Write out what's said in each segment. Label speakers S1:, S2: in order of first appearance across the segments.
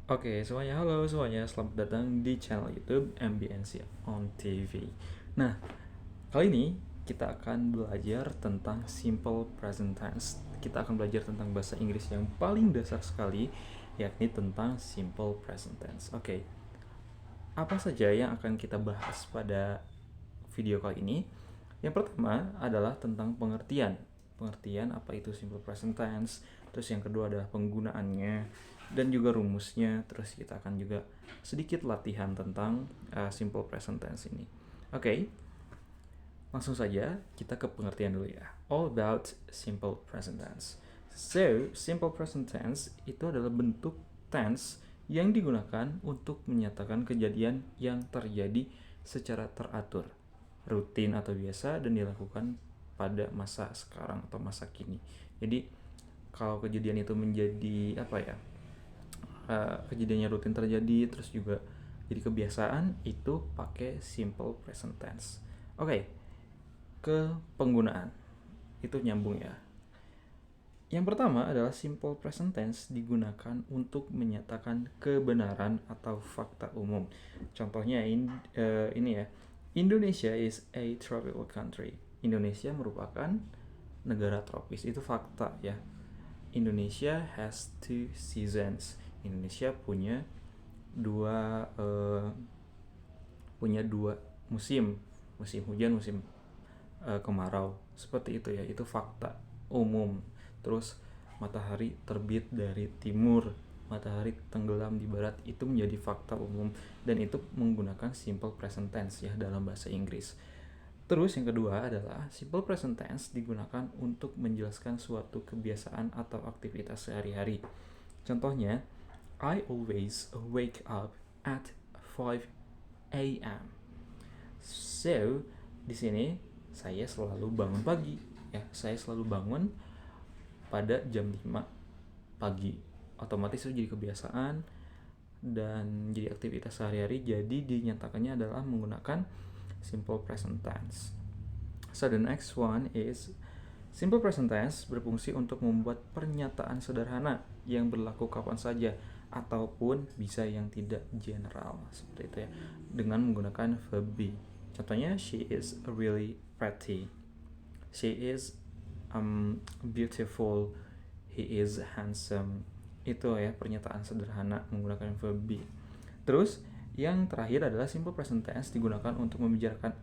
S1: Oke, semuanya halo semuanya, selamat datang di channel YouTube MBNC on TV. Nah, kali ini kita akan belajar tentang simple present tense. Kita akan belajar tentang bahasa Inggris yang paling dasar sekali, yakni tentang simple present tense. Oke, apa saja yang akan kita bahas pada video kali ini? Yang pertama adalah tentang pengertian. Pengertian apa itu simple present tense. Terus yang kedua adalah penggunaannya dan juga rumusnya. Terus kita akan juga sedikit latihan tentang simple present tense ini. Oke, langsung saja kita ke pengertian dulu ya. All about simple present tense. So, simple present tense itu adalah bentuk tense yang digunakan untuk menyatakan kejadian yang terjadi secara teratur, rutin atau biasa, dan dilakukan pada masa sekarang atau masa kini. Jadi kalau kejadian itu menjadi apa ya, kejadiannya rutin terjadi terus juga jadi kebiasaan, itu pakai simple present tense. Oke, ke penggunaan itu nyambung ya. Yang pertama adalah simple present tense digunakan untuk menyatakan kebenaran atau fakta umum. Contohnya ini ya. Indonesia is a tropical country. Indonesia merupakan negara tropis. Itu fakta ya. Indonesia has two seasons. Indonesia dua uh, punya dua musim. Musim hujan, musim kemarau. Seperti itu ya. Itu fakta umum. Terus matahari terbit dari timur, matahari tenggelam di barat, itu menjadi fakta umum, dan itu menggunakan simple present tense ya dalam bahasa Inggris. Terus yang kedua adalah simple present tense digunakan untuk menjelaskan suatu kebiasaan atau aktivitas sehari-hari. Contohnya, I always wake up at 5 a.m. So, di sini saya selalu bangun pagi ya. Saya selalu bangun pada jam 5 pagi. Otomatis itu jadi kebiasaan dan jadi aktivitas sehari-hari, jadi dinyatakannya adalah menggunakan simple present tense. So the next one is simple present tense berfungsi untuk membuat pernyataan sederhana yang berlaku kapan saja ataupun bisa yang tidak general, seperti itu ya, dengan menggunakan verb be. Contohnya, she is really pretty, she is beautiful, he is handsome. Itu ya pernyataan sederhana menggunakan verb be. Terus yang terakhir adalah simple present tense digunakan untuk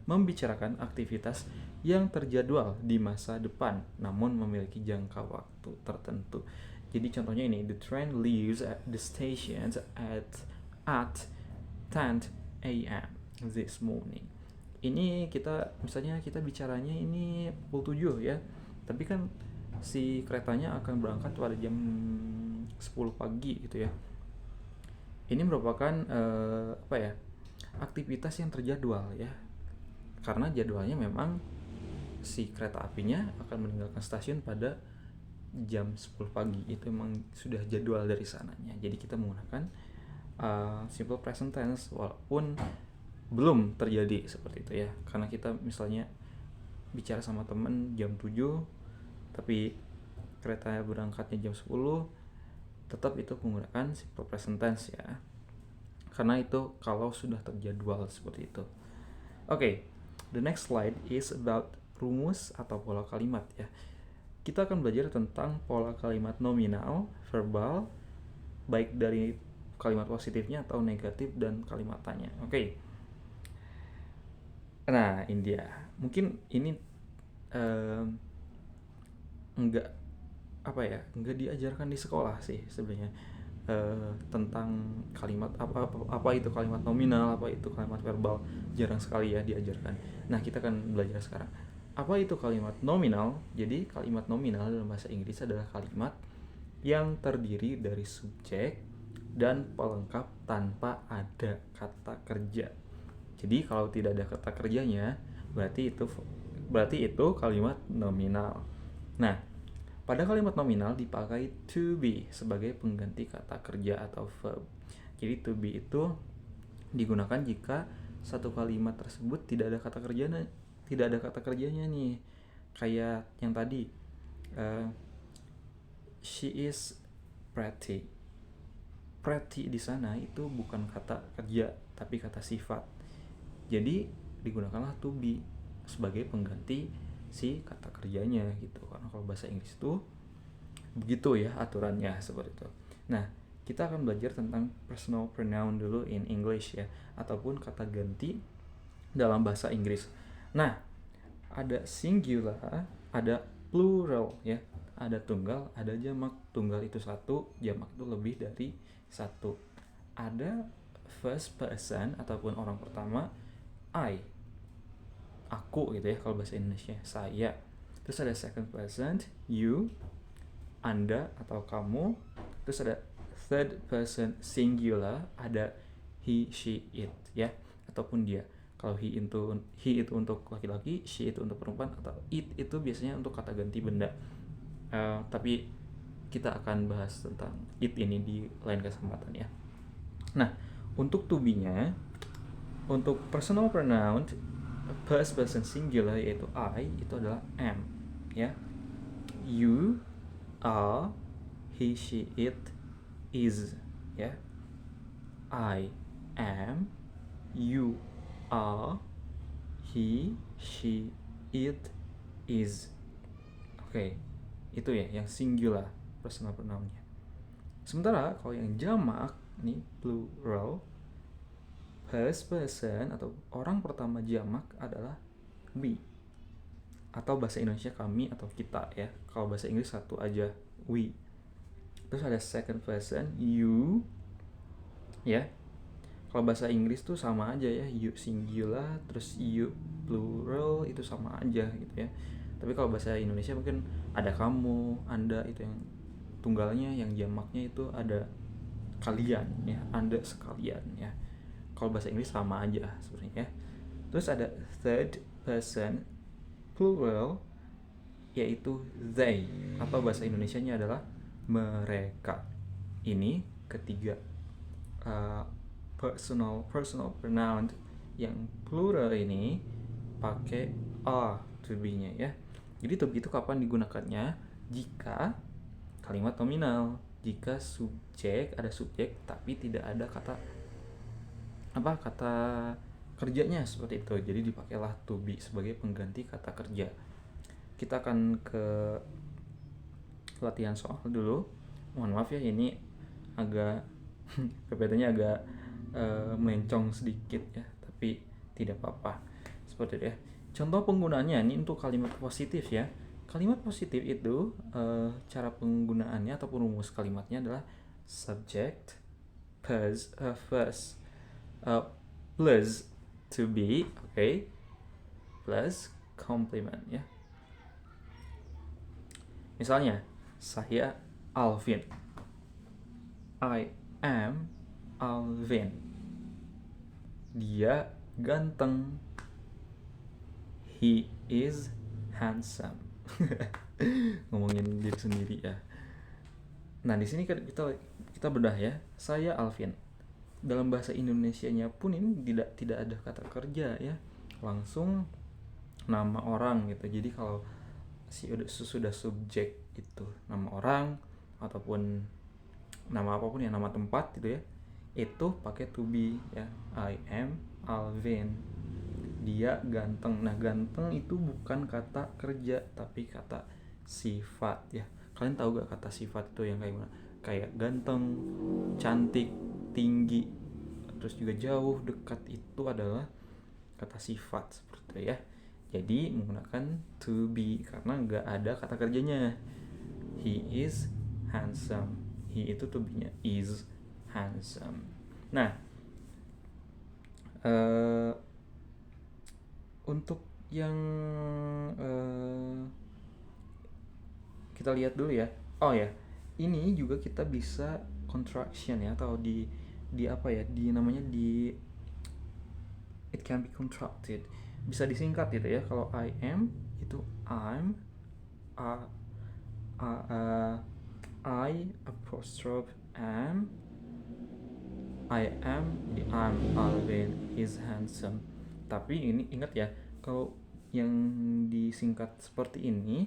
S1: membicarakan aktivitas yang terjadwal di masa depan namun memiliki jangka waktu tertentu. Jadi contohnya ini, the train leaves at the station at 10 a.m. this morning. Ini misalnya kita bicaranya ini pukul 7 ya. Tapi kan si keretanya akan berangkat pada jam 10 pagi gitu ya. Ini merupakan aktivitas yang terjadwal ya. Karena jadwalnya memang si kereta apinya akan meninggalkan stasiun pada jam 10 pagi. Itu memang sudah jadwal dari sananya. Jadi kita menggunakan simple present tense walaupun belum terjadi seperti itu ya. Karena kita misalnya bicara sama temen jam 7 tapi kereta berangkatnya jam 10, tetap itu menggunakan simple present tense ya. Karena itu kalau sudah terjadwal seperti itu. Oke, the next slide is about rumus atau pola kalimat ya. Kita akan belajar tentang pola kalimat nominal, verbal, baik dari kalimat positifnya atau negatif, dan kalimat tanya. Oke. Nah, ini dia. Mungkin ini enggak diajarkan di sekolah sih sebenarnya, tentang kalimat apa itu kalimat nominal, apa itu kalimat verbal, jarang sekali ya diajarkan. Nah, kita akan belajar sekarang apa itu kalimat nominal. Jadi kalimat nominal dalam bahasa Inggris adalah kalimat yang terdiri dari subjek dan pelengkap tanpa ada kata kerja. Jadi kalau tidak ada kata kerjanya, berarti itu kalimat nominal. Nah, pada kalimat nominal dipakai to be sebagai pengganti kata kerja atau verb. Jadi to be itu digunakan jika satu kalimat tersebut tidak ada kata kerjanya nih. Kayak yang tadi, she is pretty. pretty di sana itu bukan kata kerja tapi kata sifat. Jadi digunakanlah to be sebagai pengganti si kata kerjanya gitu. Karena kalau bahasa Inggris itu begitu ya aturannya seperti itu. Nah, kita akan belajar tentang personal pronoun dulu in English ya, ataupun kata ganti dalam bahasa Inggris. Nah, ada singular, ada plural ya. Ada tunggal, ada jamak. Tunggal itu satu, jamak itu lebih dari satu. Ada first person ataupun orang pertama, I, aku gitu ya kalau bahasa Indonesia, saya. Terus ada second person, you, Anda atau kamu. Terus ada third person singular, ada he, she, it ya, ataupun dia. Kalau he itu untuk laki-laki, she itu untuk perempuan, atau it itu biasanya untuk kata ganti benda. Tapi kita akan bahas tentang it ini di lain kesempatan ya. Nah, untuk to be-nya, untuk personal pronoun first person singular yaitu I itu adalah am ya. You, are, he, she, it, is ya. I am, you are, he, she, it, is. Oke, itu ya yang singular personal pronoun-nya. Sementara kalau yang jamak nih plural, first person atau orang pertama jamak adalah we, atau bahasa Indonesia kami atau kita ya. Kalau bahasa Inggris satu aja, we. Terus ada second person, you ya. Kalau bahasa Inggris tuh sama aja ya, you singular terus you plural itu sama aja gitu ya. Tapi kalau bahasa Indonesia mungkin ada kamu, Anda itu yang tunggalnya, yang jamaknya itu ada kalian ya, Anda sekalian ya. Kalau bahasa Inggris sama aja sebenarnya ya. Terus ada third person plural yaitu they, atau bahasa Indonesianya adalah mereka. Ini ketiga personal pronoun yang plural ini pakai are to be-nya ya. Jadi to be itu kapan digunakannya? Jika kalimat nominal, jika ada subjek tapi tidak ada kata kerjanya seperti itu. Jadi dipakailah to be sebagai pengganti kata kerja. Kita akan ke latihan soal dulu. Mohon maaf ya, ini agak PPT-nya agak melencong sedikit ya, tapi tidak apa-apa. Seperti itu ya. Contoh penggunaannya ini untuk kalimat positif ya. Kalimat positif itu cara penggunaannya ataupun rumus kalimatnya adalah subject plus plus to be, okay, plus complement ya. Misalnya, saya Alvin. I am Alvin. Dia ganteng. He is handsome. Ngomongin diri sendiri ya. Nah, di sini kita bedah ya. Saya Alvin. Dalam bahasa Indonesianya pun ini tidak ada kata kerja ya. Langsung nama orang gitu. Jadi kalau sudah subjek itu nama orang ataupun nama apapun ya, nama tempat gitu ya, itu pakai to be ya. I am Alvin. Dia ganteng. Nah, ganteng itu bukan kata kerja tapi kata sifat ya. Kalian tahu gak kata sifat itu yang kayak gimana? Kayak ganteng, cantik, tinggi, terus juga jauh, dekat, itu adalah kata sifat seperti itu ya. Jadi menggunakan to be karena nggak ada kata kerjanya. He is handsome. He itu to be-nya is handsome. Nah, untuk yang kita lihat dulu ya. Oh ya, ini juga kita bisa contraction ya, atau di apa ya? It can be contracted. Bisa disingkat gitu ya. Kalau I am itu I'm, I apostrophe am, I am, I'm Alvin is handsome. Tapi ini ingat ya, kalau yang disingkat seperti ini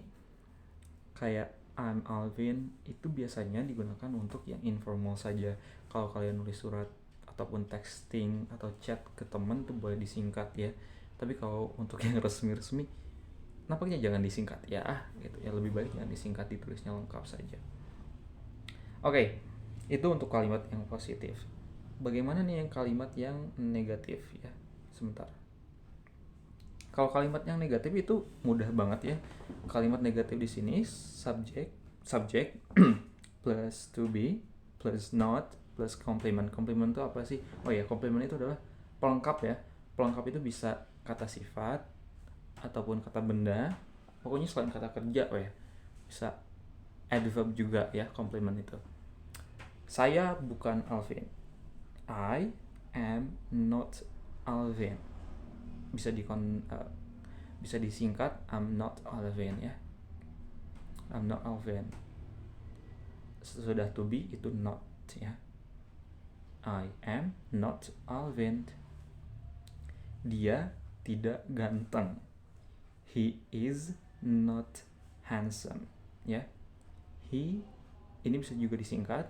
S1: kayak I'm Alvin itu biasanya digunakan untuk yang informal saja. Kalau kalian nulis surat ataupun texting atau chat ke teman tuh boleh disingkat ya. Tapi kalau untuk yang resmi-resmi nampaknya jangan disingkat ya, gitu ya, lebih baik jangan disingkat, ditulisnya lengkap saja. Oke, itu untuk kalimat yang positif. Bagaimana nih yang kalimat yang negatif ya? Sebentar. Kalau kalimat yang negatif itu mudah banget ya. Kalimat negatif di sini subject plus to be plus not plus complement. Complement itu apa sih? Oh ya, complement itu adalah pelengkap ya. Pelengkap itu bisa kata sifat ataupun kata benda. Pokoknya selain kata kerja ya. Bisa adverb juga ya, complement itu. Saya bukan Alvin. I am not Alvin. Bisa disingkat I'm not Alvin ya. I'm not Alvin. Sudah to be itu not ya. I am not Alvin. Dia tidak ganteng. He is not handsome ya. He ini bisa juga disingkat.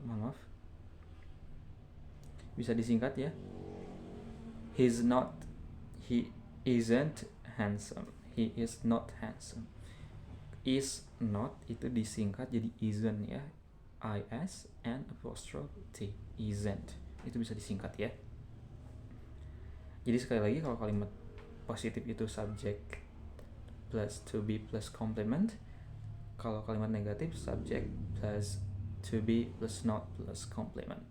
S1: Maaf. Bisa disingkat ya. He isn't handsome. He is not handsome. Is not itu disingkat jadi isn't ya. is and apostrophe t, isn't. Itu bisa disingkat ya. Jadi sekali lagi, kalau kalimat positif itu subject plus to be plus complement. Kalau kalimat negatif subject plus to be plus not plus complement.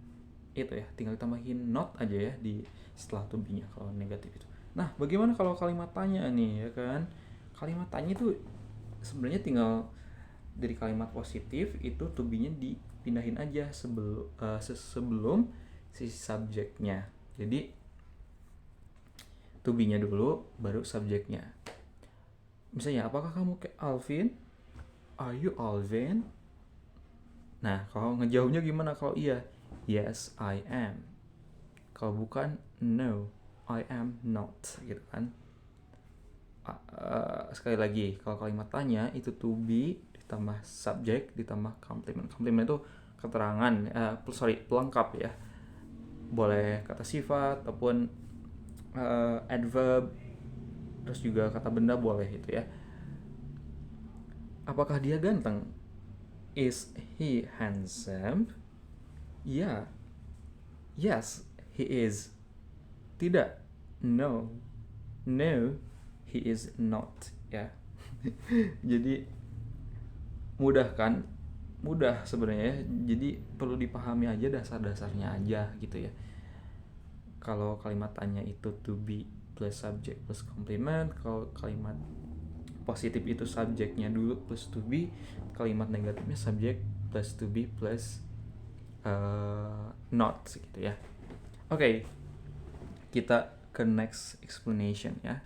S1: Itu ya, tinggal tambahin not aja ya di setelah to be-nya kalau negatif itu. Nah, bagaimana kalau kalimat tanya nih ya kan? Kalimat tanya itu sebenarnya tinggal dari kalimat positif itu to be-nya dipindahin aja sebelum si subjeknya. Jadi to be-nya dulu baru subjeknya. Misalnya, apakah kamu kayak Alvin? Are you Alvin? Nah, kalau ngejawabnya gimana kalau iya? Yes, I am. Kalau bukan, no, I am not, gitu kan. Sekali lagi, kalau kalimat tanya itu to be ditambah subject ditambah complement. Complement itu keterangan, pelengkap ya. Boleh kata sifat ataupun adverb, terus juga kata benda boleh itu ya. Apakah dia ganteng? Is he handsome? Yeah. Yes, he is. Tidak. No. No, he is not ya. Jadi mudah kan? Mudah sebenarnya. Jadi perlu dipahami aja dasar-dasarnya aja gitu ya. Kalau kalimat tanya itu to be plus subject plus complement. Kalau kalimat positif itu subjeknya dulu plus to be. Kalimat negatifnya subject plus to be plus not gitu ya. Oke, kita ke next explanation ya.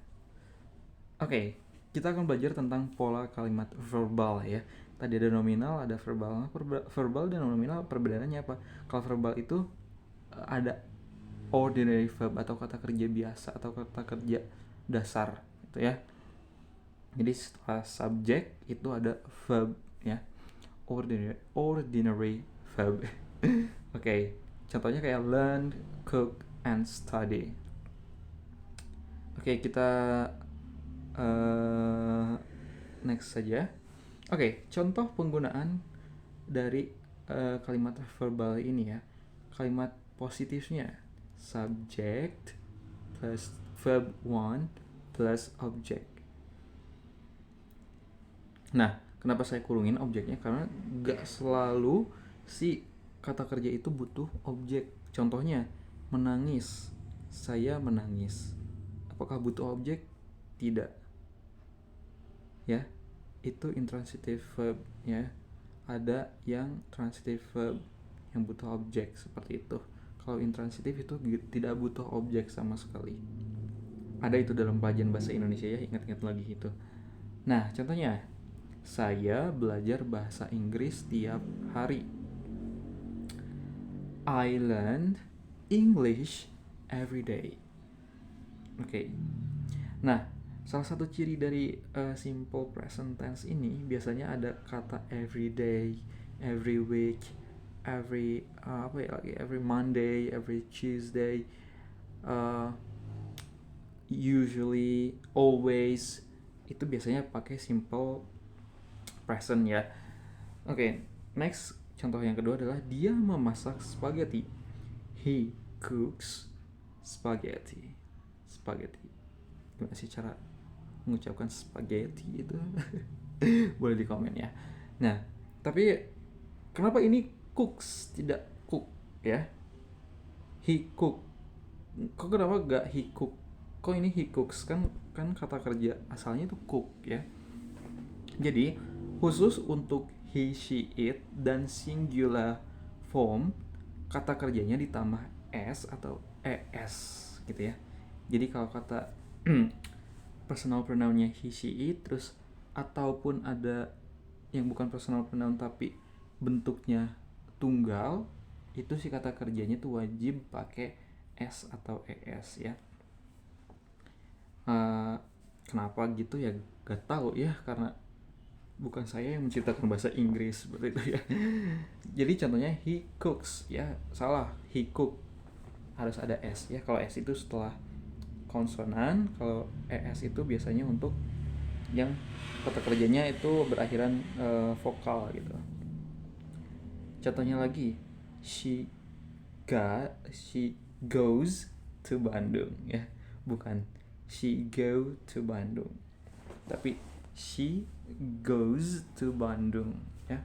S1: Oke, kita akan belajar tentang pola kalimat verbal ya. Tadi ada nominal, ada verbal. Verbal dan nominal perbedaannya apa? Kalau verbal itu ada ordinary verb atau kata kerja biasa atau kata kerja dasar gitu ya. Jadi setelah subject itu ada verb ya. Ordinary verb. Oke, contohnya kayak learn, cook, and study. Oke, kita next saja. Oke, contoh penggunaan dari kalimat verbal ini ya. Kalimat positifnya subject plus verb 1 plus object. Nah, kenapa saya kurungin objeknya? Karena gak selalu si kata kerja itu butuh objek. Contohnya, menangis. Saya menangis. Apakah butuh objek? Tidak. Ya, itu intransitive verb ya. Ada yang transitive verb yang butuh objek seperti itu. Kalau intransitif itu tidak butuh objek sama sekali. Ada itu dalam pelajaran bahasa Indonesia ya, ingat-ingat lagi itu. Nah, contohnya, saya belajar bahasa Inggris tiap hari. I learn English every day. Oke. Nah, Salah satu ciri dari simple present tense ini biasanya ada kata every day, every week, every Monday, every Tuesday, uh, usually, always. Itu biasanya pakai simple present ya. Oke, next contoh yang kedua adalah dia memasak spaghetti. He cooks spaghetti. Gimana sih cara mengucapkan spaghetti itu? Boleh di komen ya. Nah, tapi kenapa ini cooks tidak cook ya? He cook. Kok kenapa gak he cook? Kok ini he cooks? Kan kata kerja asalnya itu cook ya. Jadi khusus untuk he, she, it dan singular form kata kerjanya ditambah s atau es gitu ya. Jadi kalau kata personal pronounnya he, she, it, terus ataupun ada yang bukan personal pronoun tapi bentuknya tunggal, itu sih kata kerjanya tuh wajib pakai s atau es ya. Kenapa gitu ya gak tahu ya, karena bukan saya yang menciptakan bahasa Inggris seperti itu ya. Jadi contohnya he cooks ya, salah, he cook harus ada s ya. Kalau s itu setelah konsonan, kalau es itu biasanya untuk yang kata kerjanya itu berakhiran vokal gitu. Contohnya lagi, she goes to Bandung ya, bukan she go to Bandung, tapi she goes to Bandung ya.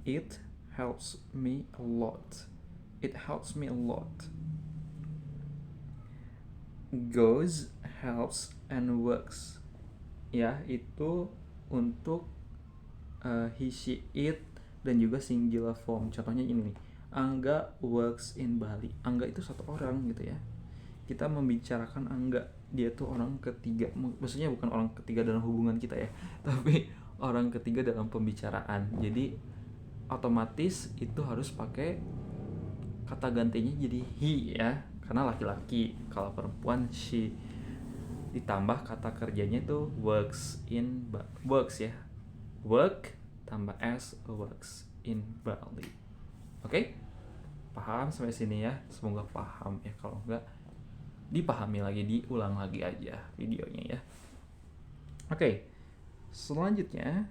S1: It helps me a lot. Goes, helps, and works ya, itu untuk he, she, it dan juga singular form. Contohnya ini nih, Angga works in Bali. Angga itu satu orang gitu ya. Kita membicarakan Angga, dia tuh orang ketiga, maksudnya bukan orang ketiga dalam hubungan kita ya, tapi orang ketiga dalam pembicaraan. Jadi otomatis itu harus pakai kata gantinya jadi he ya, karena laki-laki. Kalau perempuan she, ditambah kata kerjanya itu works ya, work tambah s, works in Bali. Oke? Paham sampai sini ya? Semoga paham ya. Kalau enggak, dipahami lagi, diulang lagi aja videonya ya. Oke, selanjutnya,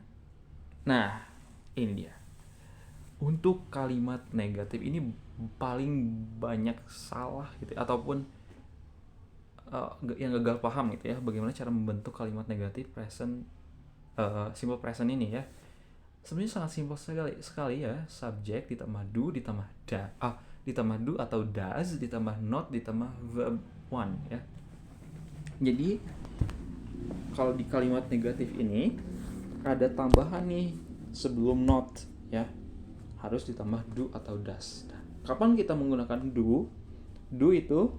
S1: nah ini dia. Untuk kalimat negatif ini paling banyak salah gitu, ataupun yang gagal paham gitu ya, bagaimana cara membentuk kalimat negatif present, simple present ini ya. Sebenarnya sangat simpel sekali ya. Subjek ditambah do ditambah ditambah do atau does ditambah not ditambah verb one ya. Jadi kalau di kalimat negatif ini ada tambahan nih sebelum not ya, harus ditambah do atau does. Nah, kapan kita menggunakan do? Do itu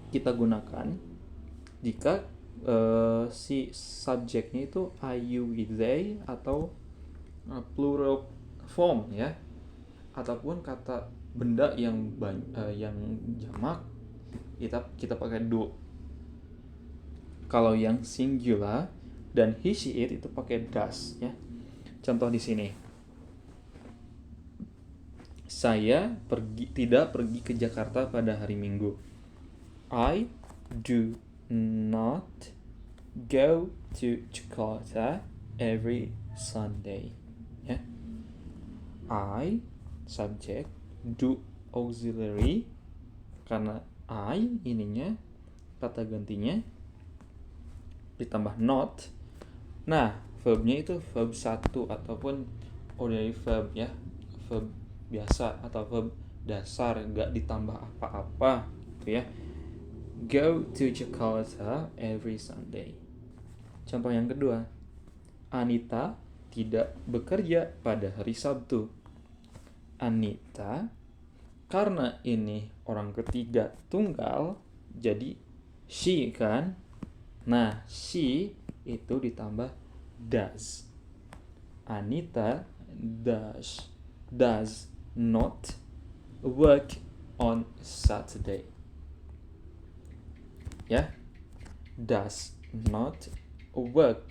S1: kita gunakan jika si subjeknya itu I, you, we, they atau plural form ya, ataupun kata benda yang jamak, kita pakai do. Kalau yang singular dan he, she, it itu pakai does ya. Contoh di sini, saya tidak pergi ke Jakarta pada hari Minggu. I do not go to Jakarta every Sunday ya. I subject, do auxiliary, karena I ininya kata gantinya ditambah not. Nah, verbnya itu verb 1 ataupun ordinary verb ya, verb biasa atau verb dasar, nggak ditambah apa-apa gitu ya. Go to Jakarta every Sunday. Contoh yang kedua, Anita tidak bekerja pada hari Sabtu. Anita, karena ini orang ketiga tunggal, jadi she kan. Nah, she itu ditambah does. Anita does not work on Saturday. Ya, does not work.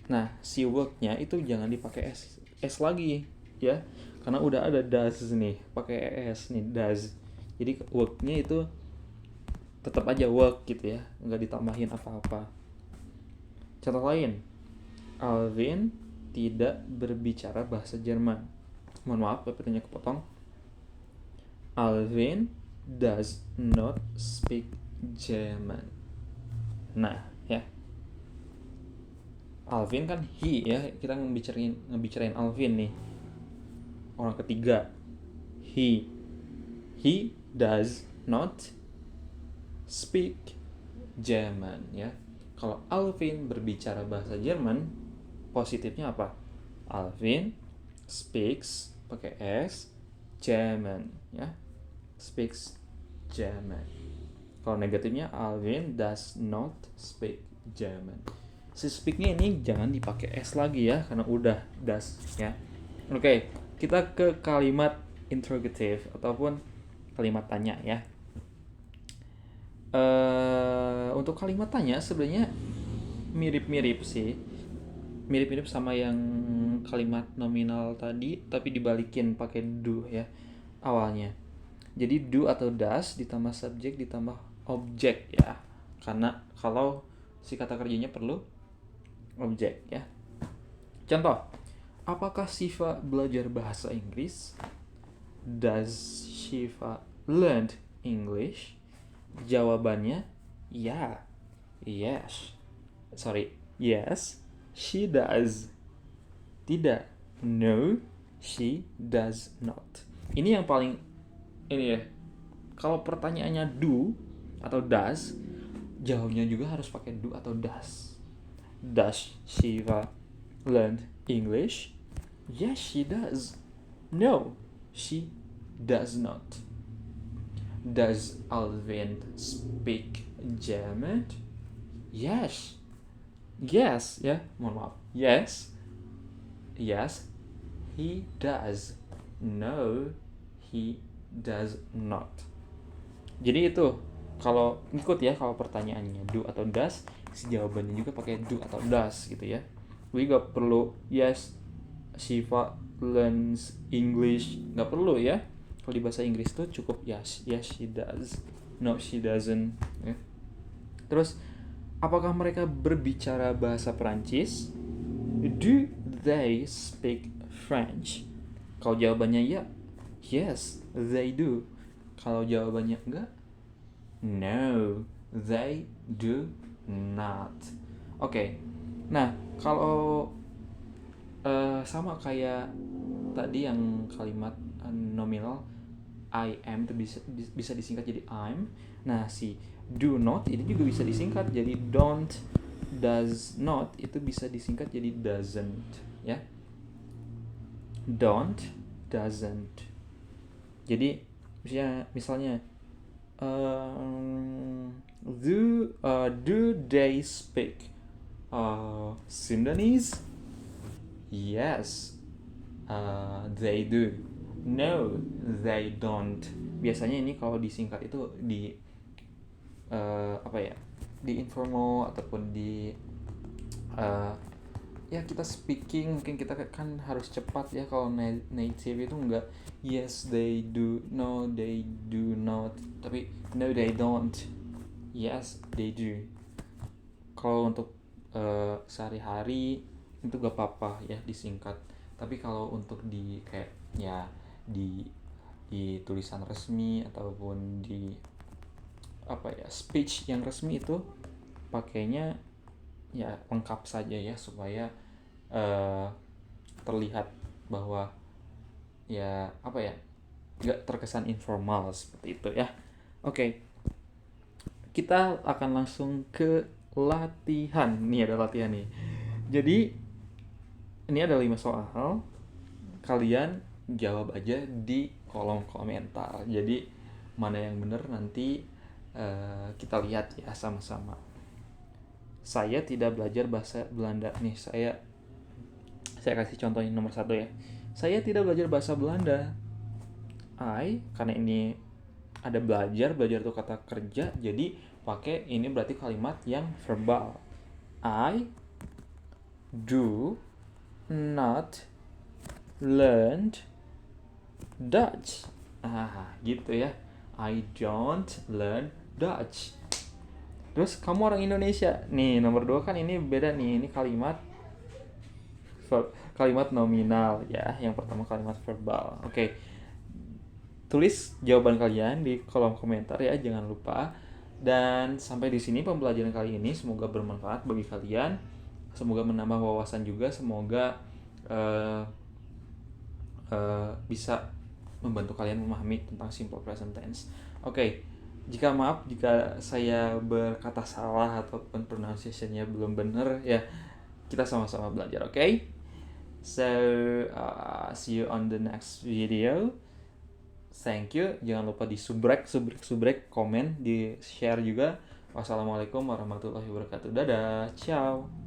S1: Nah, si work-nya itu jangan dipakai s lagi ya. Karena udah ada does nih, pakai s nih, does. Jadi work-nya itu tetap aja work gitu ya, nggak ditambahin apa-apa. Contoh lain, Alvin tidak berbicara bahasa Jerman. Mohon maaf, PPT-nya kepotong. Alvin does not speak German. Nah, ya. Alvin kan he ya, kita ngebicarain Alvin nih. Orang ketiga. He does not speak German ya. Kalau Alvin berbicara bahasa Jerman, positifnya apa? Alvin speaks pakai s German ya. Speaks German. Kalau negatifnya Alvin does not speak German. Si speak-nya ini jangan dipakai s lagi ya, karena udah does ya. Oke, kita ke kalimat interrogative ataupun kalimat tanya ya. Untuk kalimat tanya sebenarnya mirip-mirip sih. Mirip-mirip sama yang kalimat nominal tadi, tapi dibalikin pakai do ya awalnya. Jadi do atau does ditambah subjek ditambah objek ya. Karena kalau si kata kerjanya perlu objek ya. Contoh, apakah Shiva belajar bahasa Inggris? Does Shiva learn English? Jawabannya ya. Yes. Yes. She does. Tidak. No, she does not. Ini yang paling ini ya. Kalau pertanyaannya do atau does, jawabnya juga harus pakai do atau does. Does Shiva learn English? Yes, she does. No, she does not. Does Alvin speak German? Yes. Yes, ya, mohon maaf. Yes, he does. No, he does not. Jadi itu kalau ikut ya, kalau pertanyaannya do atau does, si jawabannya juga pakai do atau does gitu ya. We gak perlu yes, Shiva learns English, gak perlu ya. Kalau di bahasa Inggris tuh cukup yes she does. No, she doesn't. Ya. Terus apakah mereka berbicara bahasa Perancis? Do they speak French? Kalau jawabannya ya, yes, they do. Kalau jawabannya enggak, no, they do not. Oke. Nah, kalau sama kayak tadi yang kalimat nominal I am itu bisa disingkat jadi I'm. Nah, si do not ini juga bisa disingkat jadi don't. Does not itu bisa disingkat jadi doesn't ya. Don't, doesn't. Jadi misalnya do they speak Sundanese? Yes, they do. No, they don't. Biasanya ini kalau disingkat itu di di informal ataupun di ya kita speaking mungkin kita kan harus cepat ya. Kalau native itu enggak yes they do, no they do not, tapi no they don't, yes they do. Kalau untuk sehari-hari itu gak apa-apa ya disingkat, tapi kalau untuk di kayak ya di tulisan resmi ataupun di speech yang resmi itu pakainya ya lengkap saja ya, supaya terlihat bahwa ya nggak terkesan informal seperti itu ya. Oke. Kita akan langsung ke latihan. Nih ada latihan nih. Jadi ini ada 5 soal. Kalian jawab aja di kolom komentar. Jadi mana yang benar nanti kita lihat ya sama-sama. Saya tidak belajar bahasa Belanda. Nih saya kasih contoh yang nomor 1 ya. Saya tidak belajar bahasa Belanda. Karena ini ada belajar itu kata kerja, jadi pakai ini berarti kalimat yang verbal. I do not learn Dutch. Gitu ya. I don't learn Dutch. Terus kamu orang Indonesia. Nih, nomor 2 kan ini beda nih. Ini kalimat nominal ya. Yang pertama kalimat verbal. Oke. Tulis jawaban kalian di kolom komentar ya, jangan lupa. Dan sampai di sini pembelajaran kali ini, semoga bermanfaat bagi kalian. Semoga menambah wawasan juga, semoga bisa membantu kalian memahami tentang simple present tense. Oke. Jika saya berkata salah ataupun pronunciation-nya belum benar ya, kita sama-sama belajar, oke? So, see you on the next video. Thank you. Jangan lupa di subrek, komen, di share juga. Wassalamualaikum warahmatullahi wabarakatuh. Dadah. Ciao.